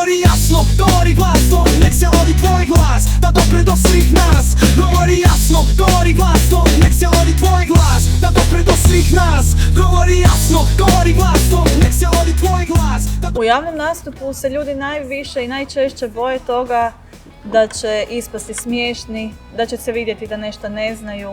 Govori jasno, govori glasno, nek se odi tvoj glas, da dopre do svih nas. Govori jasno, govori glasno, nek se odi tvoj glas, da dopre do svih nas. Govori jasno, govori glasno, nek se odi tvoj glas. U javnom nastupu se ljudi najviše i najčešće boje toga da će ispasti smiješni, da će se vidjeti da nešto ne znaju,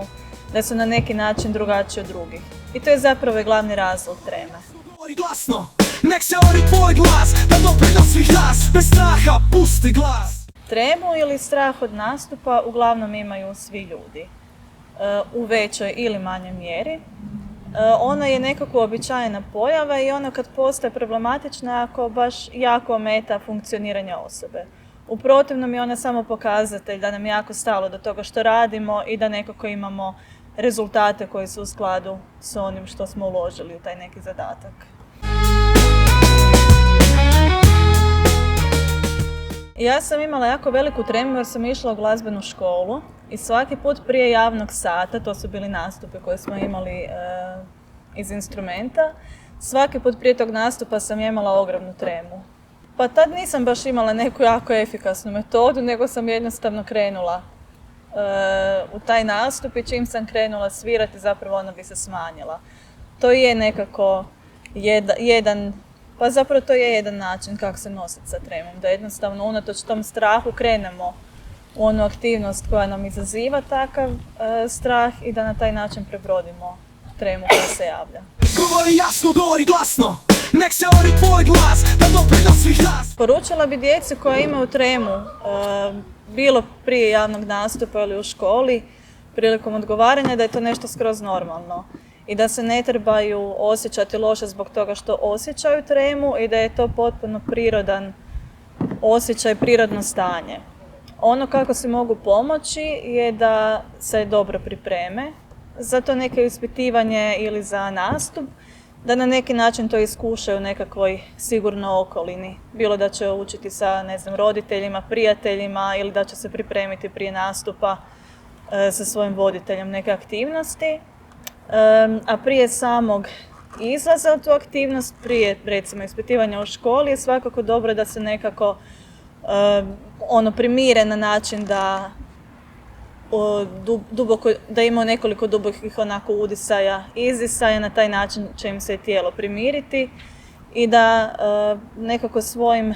da su na neki način drugačiji od drugih. I to je zapravo glavni razlog treme. Govori glasno, nek se odi tvoj glas, da dopre do svih nas. Bez straha, pusti glas. Tremu ili strah od nastupa uglavnom imaju svi ljudi, u većoj ili manjoj mjeri. Ona je nekako uobičajena pojava i ona kad postaje problematična ako baš jako ometa funkcioniranje osobe. U protivnom je ona samo pokazatelj da nam je jako stalo do toga što radimo i da nekako imamo rezultate koji su u skladu s onim što smo uložili u taj neki zadatak. Ja sam imala jako veliku tremu jer sam išla u glazbenu školu i svaki put prije javnog sata, to su bili nastupi koje smo imali iz instrumenta, svaki put prije tog nastupa sam imala ogromnu tremu. Pa tad nisam baš imala neku jako efikasnu metodu, nego sam jednostavno krenula u taj nastup i čim sam krenula svirati zapravo ona bi se smanjila. To je nekako to je jedan način kako se nositi sa tremom, da jednostavno unatoč tom strahu krenemo u onu aktivnost koja nam izaziva takav strah i da na taj način prebrodimo tremu koja se javlja. Govori jasno, govori glasno, nek se odi tvoj glas, da dopre do svih nas. Poručila bi djeci koja imaju tremu, bilo prije javnog nastupa ili u školi, prilikom odgovaranja, da je to nešto skroz normalno. I da se ne trebaju osjećati loše zbog toga što osjećaju tremu i da je to potpuno prirodan osjećaj, prirodno stanje. Ono kako si mogu pomoći je da se dobro pripreme za to neko ispitivanje ili za nastup, da na neki način to iskušaju u nekakvoj sigurnoj okolini. Bilo da će učiti sa, roditeljima, prijateljima ili da će se pripremiti prije nastupa sa svojim voditeljem neke aktivnosti. A prije samog izlaza u tu aktivnost, prije recimo ispitivanja u školi, je svakako dobro da se nekako primire na način da da ima nekoliko dubokih onako udisaja i izdisaja, na taj način će im se tijelo primiriti i da nekako svojim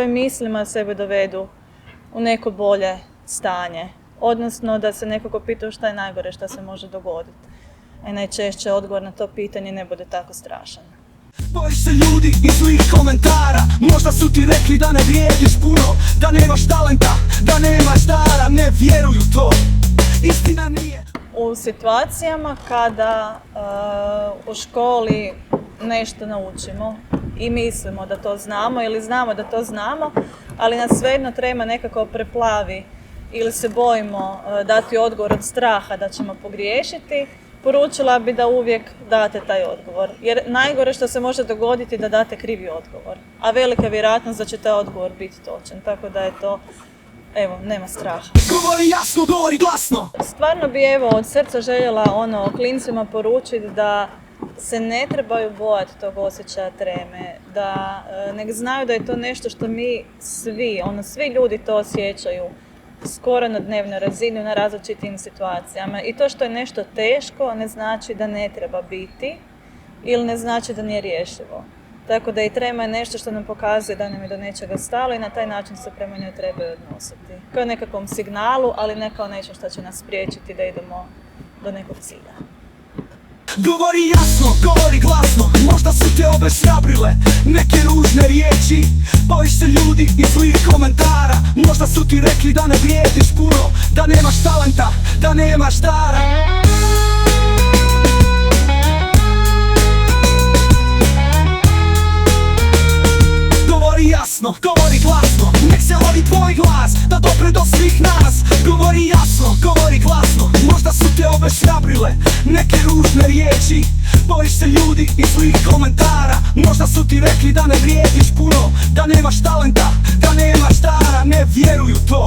mislima sebe dovedu u neko bolje stanje. Odnosno da se nekako pitaju šta je najgore šta se može dogoditi. A najčešće odgovor na to pitanje ne bude tako strašan. Bojiš se ljudi i zlih komentara, možda su ti rekli da ne vrijediš puno, da nemaš talenta, da nemaš dara, ne vjeruju to, istina nije. U situacijama kada u školi nešto naučimo i mislimo da to znamo ili znamo da to znamo, ali nas svejedno trema nekako preplavi ili se bojimo dati odgovor od straha da ćemo pogriješiti, poručila bi da uvijek date taj odgovor. Jer najgore što se može dogoditi da date krivi odgovor. A velika je vjerojatnost da će taj odgovor biti točan. Tako da je to, nema straha. Govori jasno, govori glasno. Stvarno bi od srca željela klincima poručiti da se ne trebaju bojati tog osjećaja treme. Da nek znaju da je to nešto što mi svi ljudi to osjećaju. Skoro na dnevnoj razini na različitim situacijama. I to što je nešto teško ne znači da ne treba biti ili ne znači da nije rješivo. Tako da i trema je nešto što nam pokazuje da nam je do nečega stalo i na taj način se prema njoj trebaju odnositi. Kao nekakvom signalu, ali ne kao nešto što će nas spriječiti da idemo do nekog cilja. Govori jasno, govori glasno, možda su te obeshrabrile neke ružne riječi. Bojiš se ljudi i zlih komentara, možda su ti rekli da ne vrijediš puno, da nemaš talenta, da nemaš dara. Govori jasno, govori glasno, nek se odi tvoj glas, da dopre do svih nas. Govori jasno, govori glasno, možda su te obeshrabrile neke ružne riječi. Bojiš se ljudi i zlih komentara, možda su ti rekli da ne vrijediš puno, da nemaš talenta, da nemaš dara, ne vjeruju to.